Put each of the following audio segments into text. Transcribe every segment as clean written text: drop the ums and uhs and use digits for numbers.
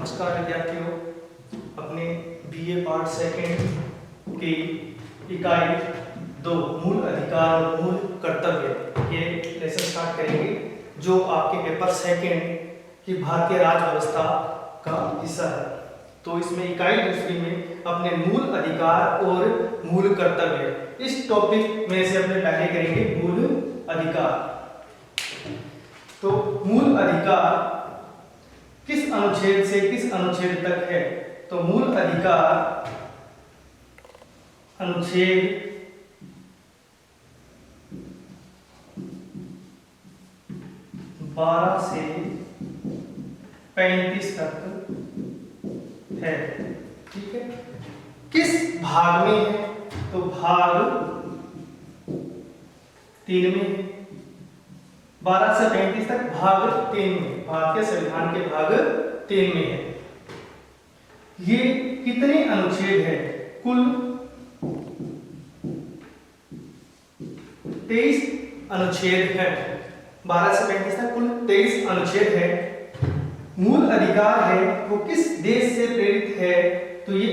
नमस्कार विद्यार्थियों, अपने बीए पार्ट सेकंड की इकाई 2 मूल अधिकार और मूल कर्तव्य ये लेसन स्टार्ट करेंगे, जो आपके पेपर सेकंड की भारतीय राज्य व्यवस्था का हिस्सा है। तो इसमें इकाई दूसरी में अपने मूल अधिकार और मूल कर्तव्य इस टॉपिक में से अपने पहले करेंगे मूल अधिकार। तो मूल अधिकार किस अनुच्छेद से किस अनुच्छेद तक है? तो मूल अधिकार अनुच्छेद 12 से 35 तक है। ठीक है, किस भाग में है? तो भाग 3 में है। 12 से 35 तक भाग 3 में, भारतीय संविधान के भाग 3 में है। ये कितने अनुच्छेद है? कुल 23 अनुच्छेद है। 12 से 35 तक कुल 23 अनुच्छेद है। मूल अधिकार है वो किस देश से प्रेरित है? तो ये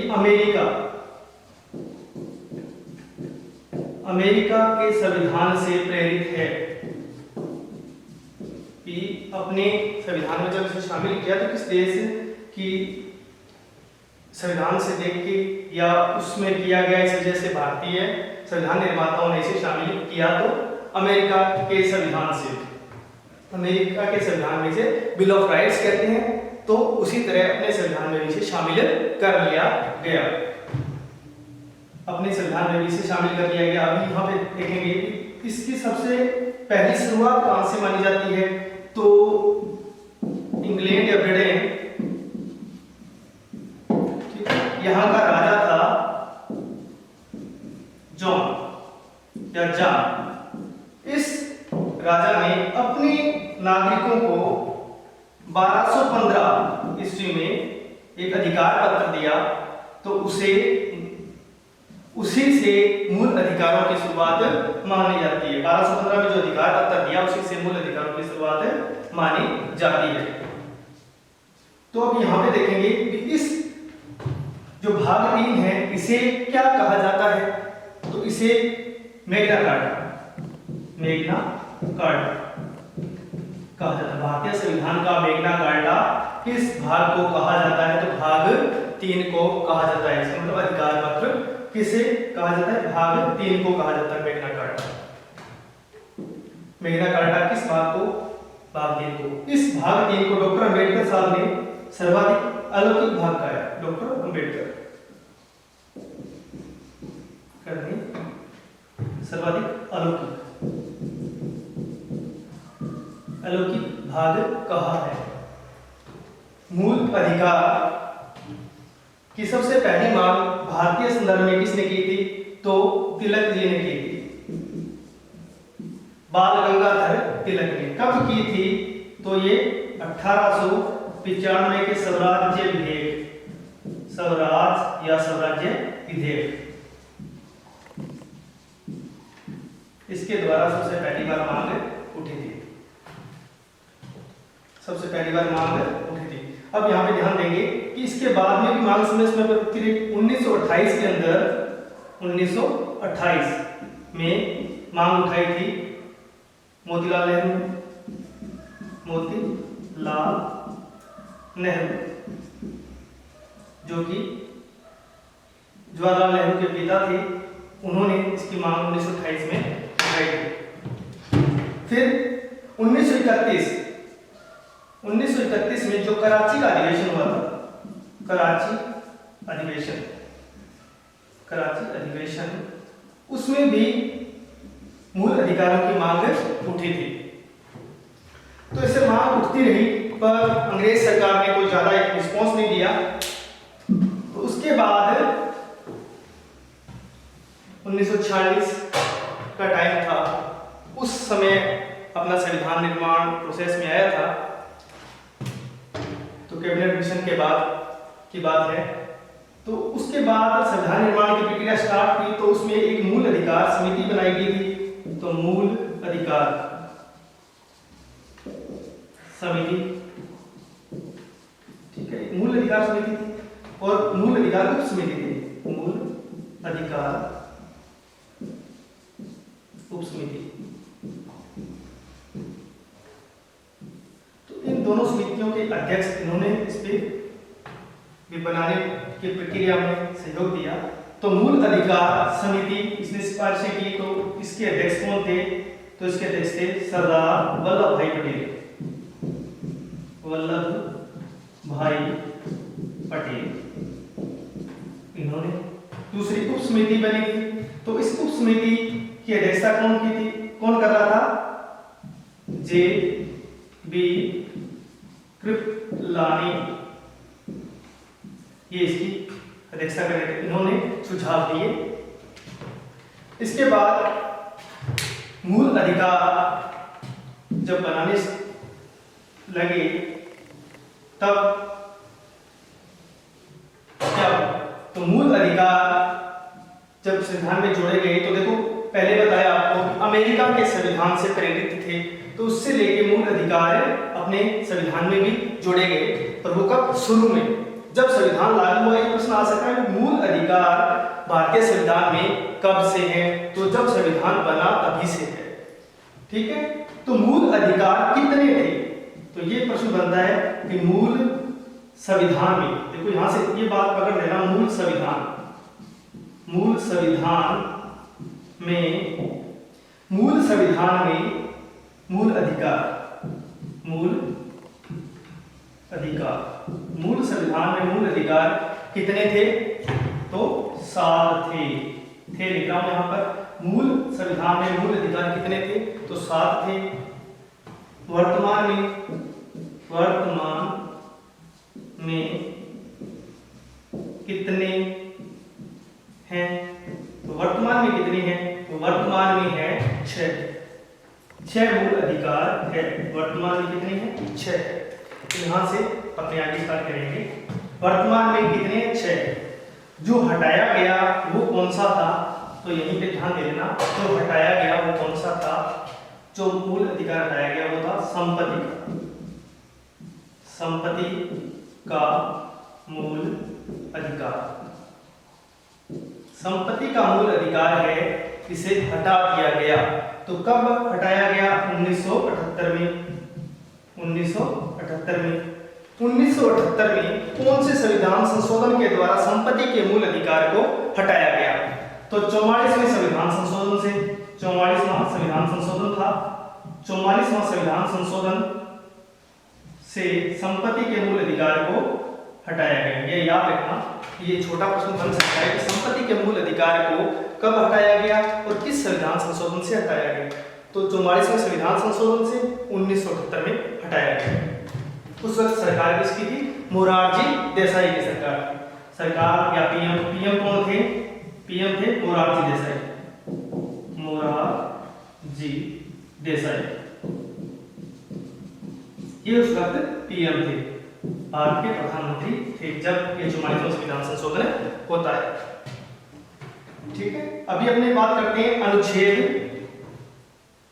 अमेरिका के संविधान से प्रेरित है। अपने संविधान में जब इसे शामिल किया तो किस देश की संविधान से देख के या उसमें किया गया, इस वजह से भारतीय संविधान निर्माताओं ने इसे शामिल किया। तो अमेरिका के संविधान से, अमेरिका के संविधान में इसे बिल ऑफ राइट्स कहते हैं। तो उसी तरह अपने संविधान में इसे शामिल कर लिया गया। अपने संविधान में इसे शामिल कर लिया गया। अभी यहाँ पे देखेंगे इसकी सबसे पहली शुरुआत कहां से मानी जाती है? तो इंग्लैंड या ब्रिटेन, ठीक है, यहां का राजा था जॉन या जॉन। इस राजा ने अपने नागरिकों को 1215 ईस्वी में एक अधिकार पत्र दिया। तो उसी से मूल अधिकारों की शुरुआत मानी जाती है। 1215 में जो अधिकार पत्र दिया उसी से मूल अधिकारों की शुरुआत मानी जाती है। तो अब यहाँ पे देखेंगे कि इस जो भाग 3 है इसे क्या कहा जाता है? तो इसे मैग्ना कार्टा कहा जाता है। भारतीय संविधान का मैग्ना कार्टा किस भाग को कहा जाता है? तो भाग 3 को कहा जाता है। इसका मतलब अधिकार पत्र किसे कहा जाता है? भाग 3 को कहा जाता है मैग्ना कार्टा। मैग्ना कार्टा किस भाग को? भाग 3 को। इस भाग 3 को डॉक्टर अंबेडकर साहब ने सर्वाधिक अलौकिक भाग कहा। डॉक्टर अंबेडकर सर्वाधिक अलौकिक भाग कहा है। मूल अधिकार की सबसे पहली मांग भारतीय संदर्भ में किसने की थी? तो तिलक जी ने की थी। बाल गंगाधर तिलक ने कब की थी? तो ये 1895 के स्वराज्य विधेयक, इसके द्वारा सबसे पहली बार मांग उठी थी। अब यहाँ पे ध्यान देंगे कि इसके बाद में भी मांग समय पर उठती रही। 1928 के अंदर 1928 में मांग उठाई थी मोतीलाल नेहरू, जो कि जवाहरलाल नेहरू के पिता थे। उन्होंने इसकी मांग 1928 में उठाई थी। फिर 1931 में जो कराची का अधिवेशन हुआ था, कराची अधिवेशन, उसमें भी मूल अधिकारों की मांग उठी थी। तो इससे मांग उठती रही, पर अंग्रेज सरकार ने कोई ज्यादा एक रिस्पॉन्स नहीं दिया। तो उसके बाद 1946 का टाइम था, उस समय अपना संविधान निर्माण प्रोसेस में आया था। तो कैबिनेट मिशन के बाद की बात है। तो उसके बाद संविधान निर्माण की प्रक्रिया स्टार्ट हुई। तो उसमें एक मूल अधिकार समिति बनाई गई थी। तो मूल अधिकार समिति, ठीक है, मूल अधिकार समिति थी और मूल अधिकार उप समिति थी। मूल अधिकार उप समिति। तो इन दोनों समितियों के अध्यक्ष इन्होंने इस पे भी बनाने की प्रक्रिया में सहयोग दिया। तो मूल अधिकार समिति इसने सिफारिशें की, तो इसके अध्यक्ष कौन थे? तो इसके अध्यक्ष थे सरदार वल्लभ भाई पटेल। वल्लभ भाई पटेल इन्होंने। दूसरी उप समिति बनी थी, तो इस उप समिति की अध्यक्षता कौन की थी? कौन कर रहा था? जे बी कृपलानी, ये इसकी अध्यक्षता कर रहे थे। इन्होंने सुझाव दिए। इसके बाद मूल अधिकार जब बनाने लगे तब क्या? तो मूल अधिकार जब संविधान में जोड़े गए, तो देखो पहले बताया आपको अमेरिका के संविधान से प्रेरित थे, तो उससे लेके मूल अधिकार अपने संविधान में भी जोड़े गए। पर वो कब? शुरू में जब संविधान लागू हुआ। ये प्रश्न आ सकता है कि मूल अधिकार भारतीय संविधान में कब से है? तो जब संविधान बना तभी से है। ठीक है, तो मूल अधिकार कितने थे? तो ये प्रश्न बनता है कि मूल संविधान में, देखो यहां से ये बात पकड़ लेना, मूल संविधान में मूल संविधान में मूल अधिकार मूल संविधान में मूल अधिकार कितने थे? तो 7 थे लिख रहा हूं यहां पर। मूल संविधान में मूल अधिकार कितने थे? तो 7 थे। वर्तमान में कितने हैं? तो वर्तमान में कितने हैं? तो वर्तमान में है 6 मूल अधिकार है। वर्तमान में कितने हैं? 6 है। तो यहां से अपने आगे स्टार्ट करेंगे। वर्तमान में कितने? 6। जो हटाया गया वो कौन सा था? तो यहीं पे ध्यान दे लेना, जो हटाया गया वो कौन सा था? जो मूल अधिकार हटाया गया वो था संपत्ति का मूल अधिकार। संपत्ति का मूल अधिकार है, इसे हटा दिया गया। तो कब हटाया गया? 1978 में। 1978 में कौन से संविधान संशोधन के द्वारा संपत्ति के मूल अधिकार को हटाया गया? तो 44वें संविधान संशोधन से। 44वां संविधान संशोधन था। 44वां संविधान संशोधन से संपत्ति के मूल अधिकार को हटाया गया। ये याद रखना, ये छोटा प्रश्न बन सकता है कि संपत्ति के मूल अधिकार को कब हटाया गया और किस संविधान संशोधन से हटाया गया? तो 44वें संविधान संशोधन से 1978 में हटाया गया। उस वक्त सरकार किसकी थी? मोरारजी देसाई की सरकार थी। सरकार या पीएम कौन थे? पीएम थे मोरारजी देसाई। ये उस वक्त पीएम थे, भारत के प्रधानमंत्री थे जब ये 44वां संविधान संशोधन होता है। ठीक है, अभी अपने बात करते हैं अनुच्छेद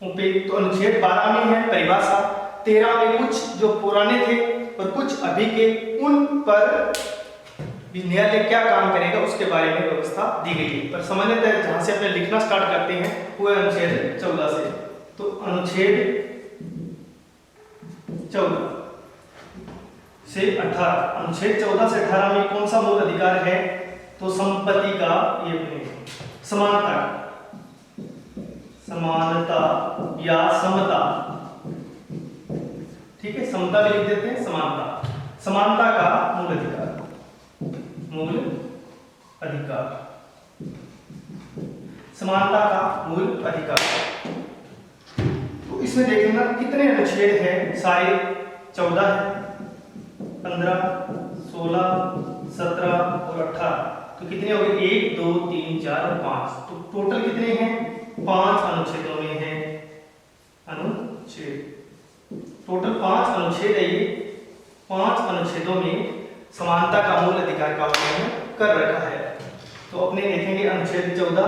पे। तो अनुच्छेद 12 में है परिभाषा, 13 में कुछ जो पुराने थे और कुछ अभी के, उन पर न्यायालय क्या काम करेगा उसके बारे में व्यवस्था दी गई है। पर सामान्यतः जहां से अपने लिखना स्टार्ट करते हैं वो है अनुच्छेद 14 से। तो अनुच्छेद 14 से 18, अनुच्छेद 14 से 18 में कौन सा मूल अधिकार है? तो संपत्ति का, ये समानता या समता। ठीक है, समता भी लिख देते हैं, समानता का मूल अधिकार। समानता का मूल अधिकार। तो इसमें देख लेना कितने अनुच्छेद हैं? सारे 14 है, 15, 16, 17 और 18। तो कितने हो गए? 1, 2, 3, 4 और 5। तो टोटल कितने हैं? 5 अनुच्छेदों में है अनुच्छेद। टोटल 5 अनुच्छेद है। ये 5 अनुच्छेदों में समानता का मूल अधिकार का उल्लंघन कर रखा है। तो अपने देखेंगे अनुच्छेद 14।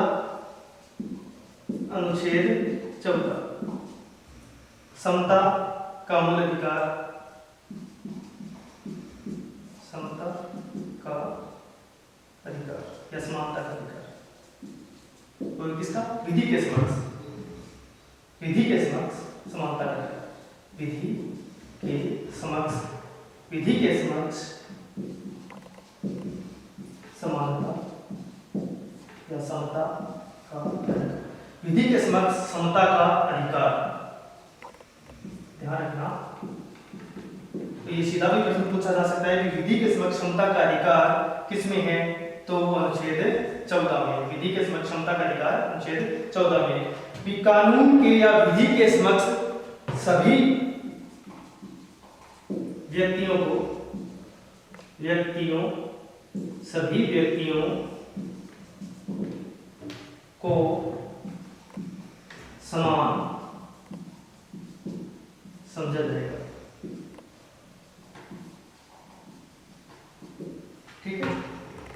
समता का मूल अधिकार, समता समानता का अधिकार या समानता का अधिकार, और किसका? विधि के समक्ष, विधि के समक्ष समानता का अधिकार, विधि के समक्ष, विधि के समक्ष समानता या समता का अधिकार, विधि के समक्ष समता का अधिकार। ध्यान रखना, तो ये सीधा भी प्रश्न पूछा जा सकता है कि विधि के समक्ष समता का अधिकार किसमें है, तो अनुच्छेद 14 में। विधि के समक्ष समता का अधिकार अनुच्छेद 14 में। कानून के या विधि के समक्ष सभी व्यक्तियों को समान समझा जाएगा। ठीक है,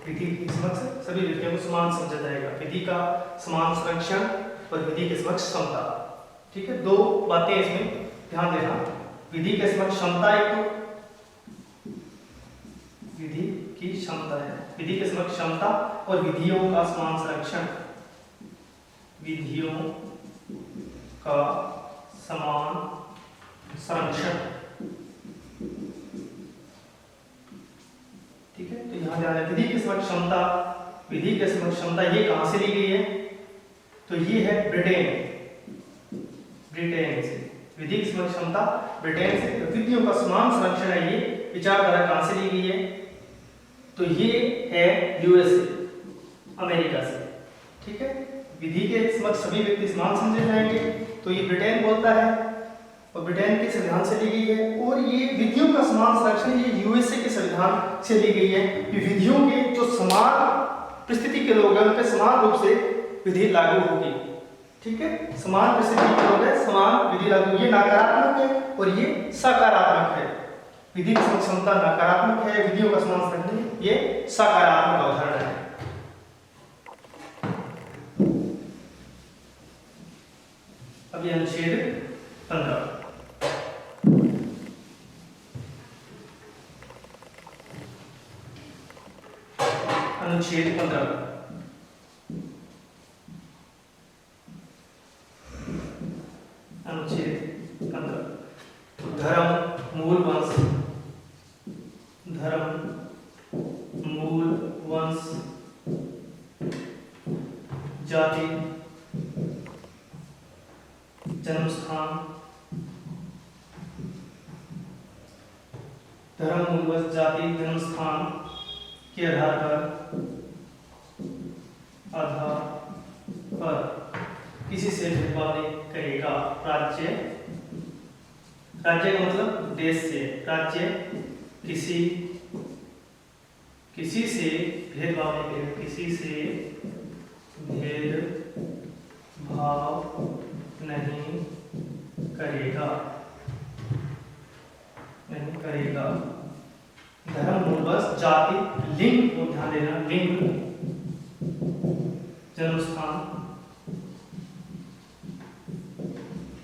विधि के समक्ष सभी व्यक्तियों को समान समझा जाएगा। विधि का समान संरक्षण और विधि के समक्ष समता। ठीक है, दो बातें इसमें ध्यान देना। विधि के समक्ष समता एक तो विधि की क्षमता है, विधि के समक्ष क्षमता और विधियों का समान संरक्षण, विधियों का समान संरक्षण। ठीक है, तो यहां ध्यान है विधि के समक्ष क्षमता, विधि के समक्ष क्षमता ये कहां से ली गई है, तो ये है ब्रिटेन से। विधि की समक्ष क्षमता ब्रिटेन से। तो विधियों का समान संरक्षण है, ये विचारधारा कहां से ली गई है, तो ये है यूएसए, अमेरिका से। ठीक है, विधि के समक्ष सभी व्यक्ति समान समझे जाएंगे, तो ये ब्रिटेन बोलता है और ब्रिटेन के संविधान से ली गई है। और ये विधियों का समान संरक्षण ये यूएसए के संविधान से ली गई है कि विधियों के जो समान परिस्थिति के लोग हैं उन पर समान रूप से विधि लागू होगी। ठीक है, समान परिस्थिति के लोग हैं समान विधि लागू। ये नकारात्मक है और ये सकारात्मक है। विधि की समक्ष समता नकारात्मक है, विधियों का समान संरक्षण ये सकारात्मक अवधारणा है। अब ये अनुच्छेद 15, अनुच्छेद 15 धर्म मूल वंश, धर्म मूल वंश, जाति, जन्म स्थान, धर्म मूल वंश, जाति, जन्म स्थान के आधार पर किसी से भेदभाव नहीं करेगा। राज्य का मतलब देश से, राज्य किसी से भेदभाव नहीं करेगा, किसी से भेदभाव नहीं करेगा, धर्म मूल वंश, जाति, लिंग को ध्यान देना, लिंग, जन्म स्थान।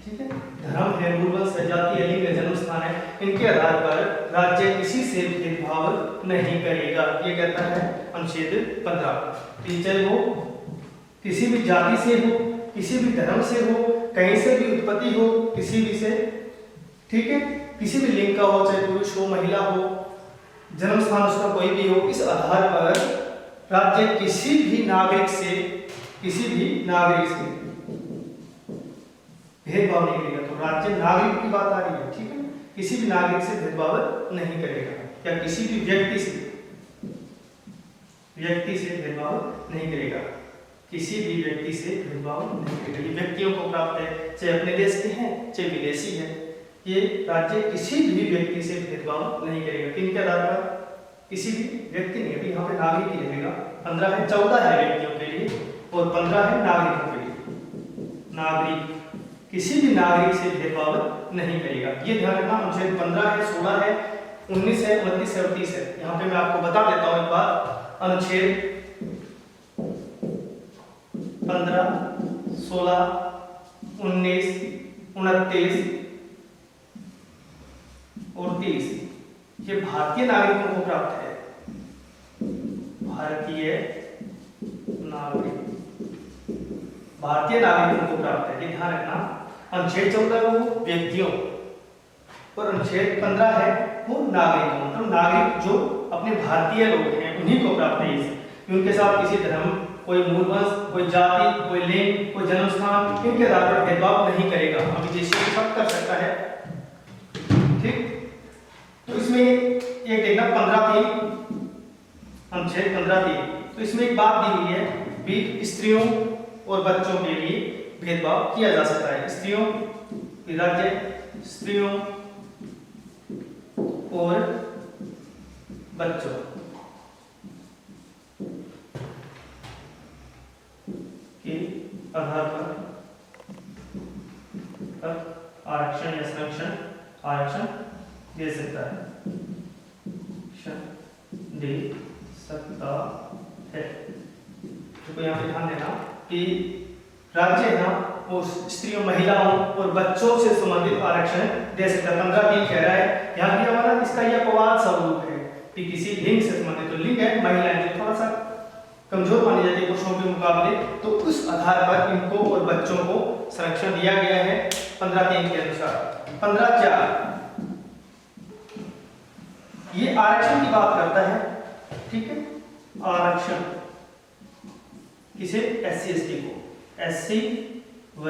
ठीक है, धर्म है, मूल वंश है, जाति है, लिंग है, जन्म स्थान है, इनके आधार पर राज्य किसी से भेदभाव नहीं करेगा। ये कहता है अनुच्छेद 15। चाहे वो किसी भी जाति से हो, किसी भी धर्म से हो, कहीं से भी उत्पत्ति हो, किसी भी से, ठीक है, किसी भी लिंग का हो, चाहे पुरुष हो महिला हो, जन्म स्थान उसका कोई भी हो, इस आधार पर राज्य किसी भी नागरिक से भेदभाव नहीं करेगा। तो राज्य नागरिक की बात आ रही है, ठीक है, किसी भी नागरिक से भेदभाव नहीं करेगा या किसी भी व्यक्ति से भेदभाव नहीं करेगा, किसी भी व्यक्ति से भेदभाव नहीं करेगा। ये व्यक्तियों को प्राप्त है, चाहे अपने देश के हैं चाहे विदेशी हैं, ये राज्य किसी भी व्यक्ति से भेदभाव नहीं करेगा। किनके आधार पर? किसी भी व्यक्ति नहीं, अभी यहाँ पे नागरिक ही रहेगा। 15 है, 14 है व्यक्तियों के लिए और 15 है नागरिकों के लिए। नागरिक किसी भी नागरिक से भेदभाव नहीं करेगा। ये ध्यान रखना। अनुच्छेद 15 है, 16 है, 19 है, 29 है और 30 है। यहाँ पे मैं आपको बता देता हूँ एक बार। अनुच्छेद 15, 16, 19, 29 और 30 ये भारतीय नागरिकों को प्राप्त है। भारतीय नागरिकों को प्राप्त है। ये ध्यान रखना। अनुच्छेद 14 वो व्यक्तियों और अनुच्छेद 15 है वो नागरिकों, मतलब नागरिक जो अपने भारतीय लोग हैं उन्हीं को प्राप्त है। उनके साथ किसी धर्म, कोई मूल वंश, कोई जाति, कोई लिंग, कोई जन्म स्थान, इनके आधार पर भेदभाव नहीं करेगा। हम विदेशियों के साथ कर सकता है। ठीक, तो इसमें एक देखना 15(3) अनुच्छेद 15(3), तो इसमें एक बात दी हुई है भी स्त्रियों और बच्चों के लिए भेदभाव किया जा सकता है। स्त्रियों राज्य, स्त्रियों और बच्चों के आधार पर आरक्षण या संरक्षण आरक्षण दे सकता है, दे सकता है। तो यहाँ पे ध्यान देना कि राज्य है ना वो स्त्रियों, महिलाओं और बच्चों से संबंधित आरक्षण दे सकता है। 15(3) कह रहा है यहाँ दिया हुआ ना, इसका यह अपवाद स्वरूप है कि किसी लिंग से संबंधित, तो लिंग है महिलाएं जो थोड़ा सा कमजोर मानी जाती है पुरुषों के मुकाबले, तो उस आधार पर इनको और बच्चों को संरक्षण दिया गया है 15(3) के अनुसार। 15(4) ये आरक्षण की बात करता है। ठीक है, आरक्षण किसे? SC ST को, SC व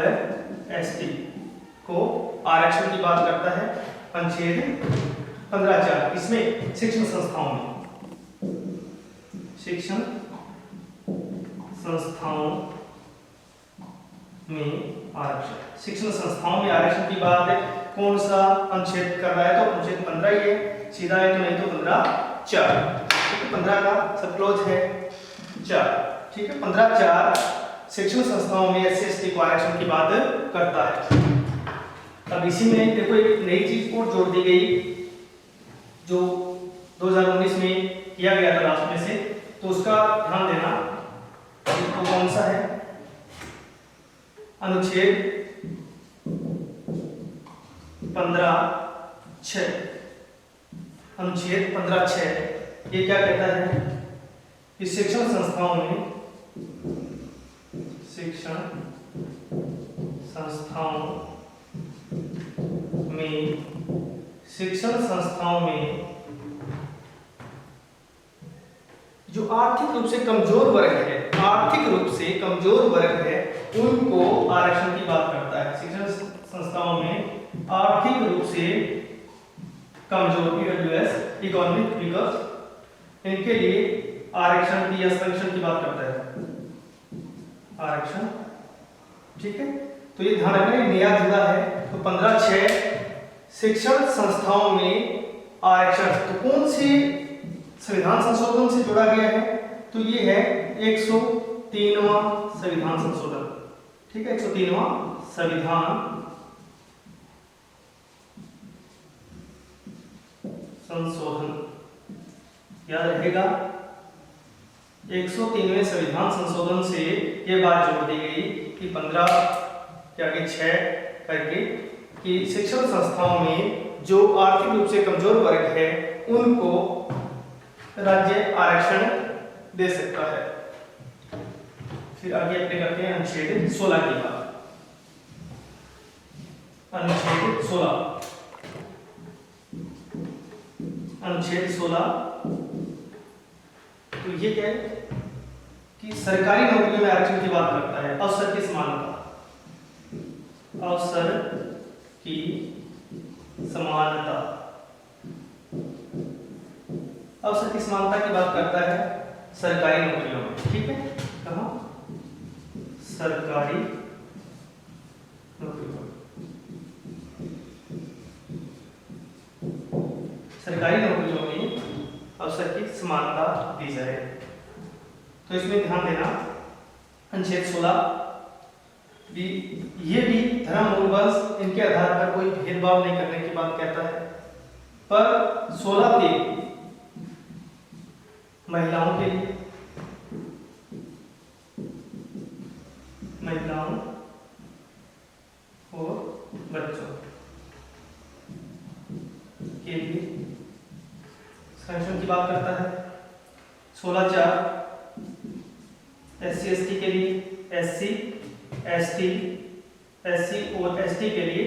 ST को आरक्षण की बात करता है अनुच्छेद 15(4). इसमें शिक्षण संस्थाओं में, शिक्षण संस्थाओं में आरक्षण, शिक्षण संस्थाओं में आरक्षण की बात है। कौन सा अनुच्छेद कर रहा है? तो अनुच्छेद 15 ही है, सीधा है तो नहीं तो 15(4). 15 का सब क्लोज है 4। ठीक है, 15(4) शिक्षण संस्थाओं में SC ST को आरक्षण की बात करता है। अब इसी में देखो एक नई चीज और जोड़ दी गई जो 2019 में किया गया था लास्ट में से, तो उसका ध्यान देना। तो कौन सा है? अनुच्छेद 15(6), अनुच्छेद 15(6) ये क्या कहता है कि शिक्षण संस्थाओं में, शिक्षण संस्थाओं में, शिक्षण संस्थाओं में जो आर्थिक रूप से कमजोर वर्ग है, आर्थिक रूप से कमजोर वर्ग है, उनको आरक्षण की बात करता है। शिक्षण संस्थाओं में आर्थिक रूप से कमजोर इकोनॉमिक वीकर, इनके लिए आरक्षण की या संरक्षण की बात करता है आरक्षण। ठीक है, तो ये ध्यान रखना नया जुड़ा है। तो 15(6) शिक्षण संस्थाओं में आरक्षण, तो कौन सी संविधान संशोधन से जोड़ा गया है? तो ये है 103वां संविधान संशोधन। ठीक है, 103वां संविधान संशोधन, याद रहेगा। 103वें संविधान संशोधन से ये बात जोड़ दी गई कि 15 के आगे 6 करके कि शिक्षण संस्थाओं में जो आर्थिक रूप से कमजोर वर्ग है उनको राज्य आरक्षण दे सकता है। फिर आगे अपने करते हैं अनुच्छेद 16 की बात। अनुच्छेद 16, अनुच्छेद 16, तो ये क्या है कि सरकारी नौकरियों में आरक्षण की बात करता है। अवसर की समानता, अवसर की समानता, अवसर की समानता की बात करता है सरकारी नौकरियों में। ठीक है, कहाँ? सरकारी नौकरियों, सरकारी नौकरियों में अवसर की समानता दी जाए। तो इसमें ध्यान देना अनुच्छेद 16 भी, ये भी धर्म, मूल वंश, इनके आधार पर कोई भेदभाव नहीं करने की बात कहता है। पर 16(3) महिलाओं के लिए, महिलाओं और बच्चों के लिए संरक्षण की बात करता है। 16(4) SC ST के लिए, SC एसटी, एससी और एसटी के लिए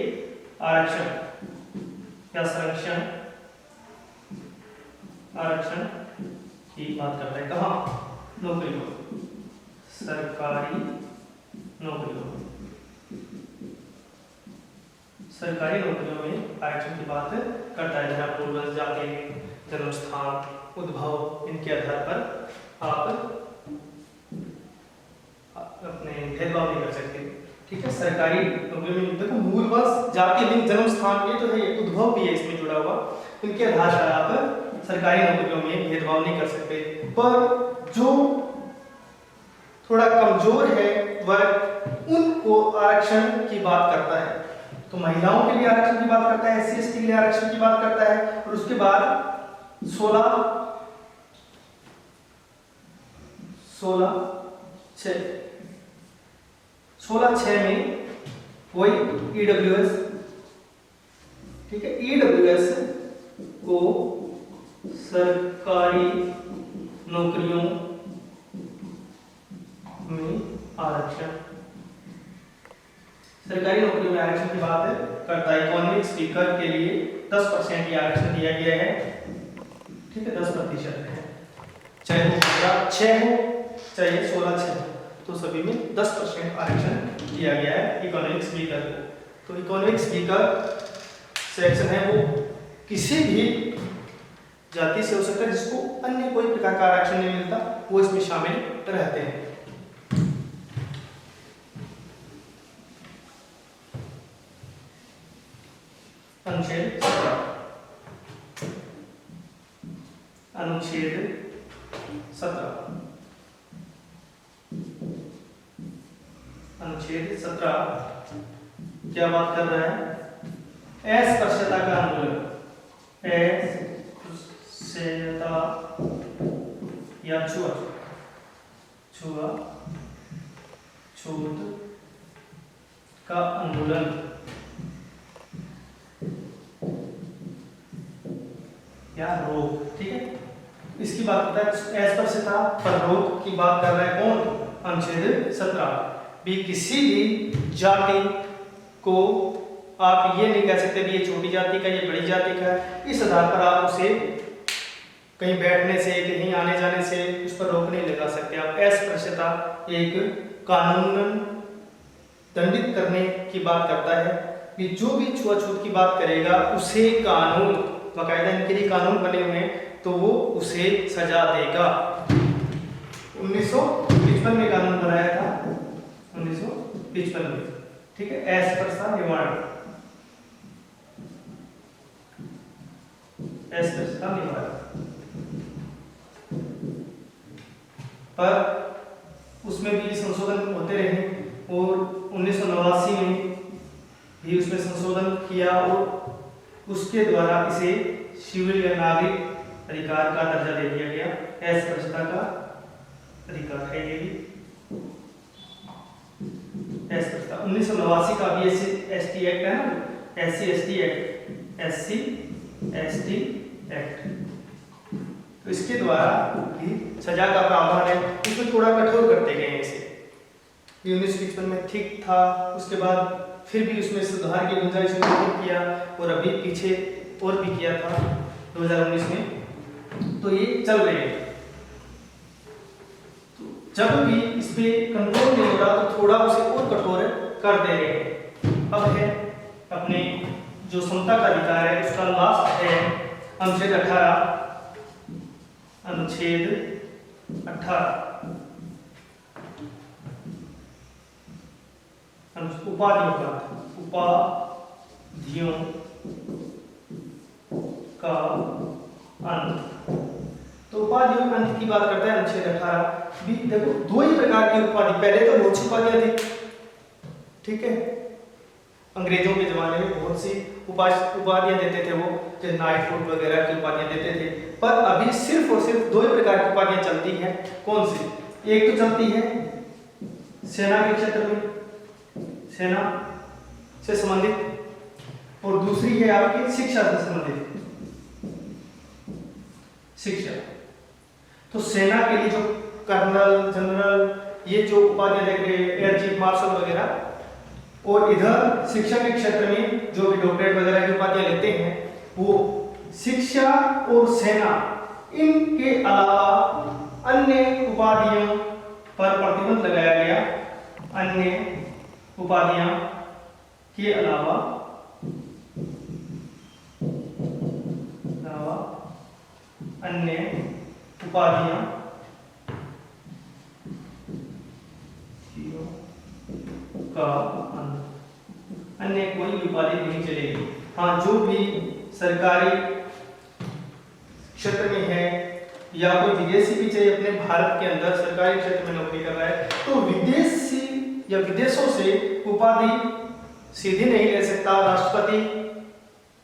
आरक्षण या संरक्षण, आरक्षण की बात करता है। कहाँ? नौकरियों, सरकारी नौकरियों, सरकारी नौकरियों में आरक्षण की बात करता है। जहाँ पूर्वज, जाति, जन्म स्थान, उद्भव, इनके आधार पर आप अपने भेदभाव नहीं कर सकते। ठीक है, सरकारी नौकरियों में देखो मूलवंश, जाति, लिंग, जन्म स्थान, ये तो है, उद्भव भी है इसमें जुड़ा हुआ, इनके आधार पर आप सरकारी नौकरियों में भेदभाव नहीं कर सकते। पर जो थोड़ा कमजोर है वह उनको आरक्षण की बात करता है। तो महिलाओं के लिए आरक्षण की बात करता है, एससी एसटी के लिए आरक्षण की बात करता है। और उसके बाद 16(6) में वही ईडब्ल्यूएस, ठीक है, ईडब्ल्यूएस को सरकारी नौकरियों में आरक्षण, सरकारी नौकरियों में आरक्षण की बात करता है। इकोनॉमिक स्पीकर के लिए 10% की आरक्षण दिया गया है। ठीक है, 10% है, चाहे वो 6 हो चाहे 16(6), तो सभी में 10% आरक्षण दिया गया है इकोनॉमिक स्पीकर को। तो इकोनॉमिक स्पीकर सेक्शन है वो किसी भी जाति से हो सकता है जिसको अन्य कोई प्रकार का आरक्षण नहीं मिलता, वो इसमें शामिल रहते हैं। अनुच्छेद 17 क्या बात कर रहा है? अस्पृश्यता का आंदोलन, अस्पृश्यता या छूत का आंदोलन या रोक। ठीक है, इसकी बात करता है, अस्पृश्यता पर रोक की बात कर रहा है कौन? अनुच्छेद 17। भी किसी भी जाति को आप ये नहीं कह सकते भी ये छोटी जाति का, ये बड़ी जाति का है। इस आधार पर आप उसे कहीं बैठने से, कहीं आने जाने से उस पर रोक नहीं लगा सकते आप। अस्पृश्यता एक कानूनन दंडित करने की बात करता है कि जो भी छुआछूत की बात करेगा उसे कानून, बाकायदा इनके लिए कानून बने हुए हैं, तो वो उसे सजा देगा। 1955 में कानून बनाया था, 1955 में। ठीक है, अस्पृश्यता निवारण, अस्पृश्यता निवारण पर उसमें भी संशोधन होते रहे और 1989 में भी उसमें संशोधन किया और उसके द्वारा इसे सिविल या नागरिक अधिकार का दर्जा दे दिया गया। अस्पृश्यता का अधिकार है ये भी। अस्पृश्यता 1989 का भी SC/ST एक्ट है ना, SC/ST एक्ट, SC/ST एक्ट, तो इसके द्वारा भी सजा का प्रावधान है। इसमें थोड़ा कठोर करते गए हैं इसे। 1955 में ठीक था, उसके बाद फिर भी उसमें सुधार की गुंजाइश किया और अभी पीछे और भी किया था 2019 में, तो ये चल रहे हैं। तो जब भी इस पे कंट्रोल नहीं हो रहा तो थोड़ा उसे और कठोर कर दे रहे हैं। अब है अपने जो समता का अधिकार है उसका लास्ट है अनुच्छेद 18, अनुच्छेद 18 उपाधियों का अंत। तो उपाधियों के अंत की बात करते हैं अनुच्छेद 18 भी। देखो दो ही प्रकार की उपाधि, पहले तो बहुत सी उपाधियां थी, ठीक है, अंग्रेजों के जमाने में बहुत सी उपाधियां देते थे वो, जैसे नाइटहुड वगैरह की उपाधियां देते थे। पर अभी सिर्फ और सिर्फ दो ही प्रकार की उपाधियां चलती हैं। कौन सी? एक तो चलती है सेना के क्षेत्र में, सेना से संबंधित, और दूसरी है आपकी शिक्षा से संबंधित, शिक्षा। तो सेना के लिए जो कर्नल, जनरल ये जो उपाधियां देख रहे हैं एयर चीफ मार्शल वगैरह, और इधर शिक्षा के क्षेत्र में जो भी डॉक्टरेट वगैरह की उपाधियां लेते हैं वो शिक्षा और सेना, इनके अलावा अन्य उपाधियों पर प्रतिबंध लगाया गया। अन्य उपाधियां के अलावा अन्य उपाधियां का अन्य कोई उपाधि नहीं चलेगी। हाँ, जो भी सरकारी क्षेत्र में है या कोई विदेशी भी चाहिए अपने भारत के अंदर सरकारी क्षेत्र में नौकरी कर रहा है, तो विदेशी या विदेशों से उपाधि सीधे नहीं ले सकता, राष्ट्रपति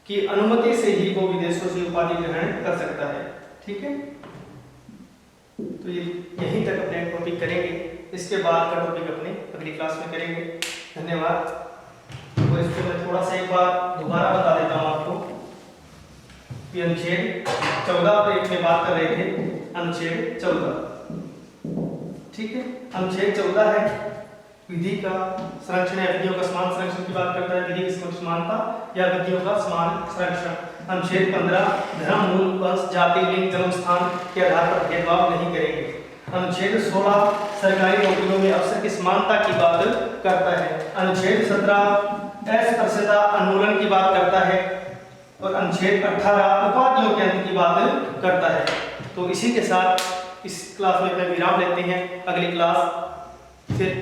की अनुमति से ही वो विदेशों से उपाधि ग्रहण कर सकता है। ठीक है, तो ये यहीं तक अपने टॉपिक करेंगे, इसके बाद का टॉपिक अपने अगली क्लास में करेंगे। धन्यवाद। तो इसको मैं थोड़ा सा एक बार दोबारा बता देता हूँ आपको कि अनुच्छेद 14 पे में बात कर रहे थे, अनुच्छेद 14। ठीक है, अनुच्छेद 14 है विधि का संरक्षण या विधियों का समान संरक्षण की बात करता है, विधि की समक्ष समानता या विधियों का समान संरक्षण। अनुच्छेद 15 धर्म, मूल, वंश, जाति, लिंग, जन्म स्थान के आधार पर भेदभाव नहीं करेंगे। अनुच्छेद 16 सरकारी नौकरियों में अवसर की समानता की बात करता है। अनुच्छेद 17 अस्पृश्यता उन्मूलन की बात करता है और अनुच्छेद 18 उपाधियों के अंत की बात करता है। तो इसी के साथ इस क्लास में अपना विराम लेते हैं। अगली क्लास फिर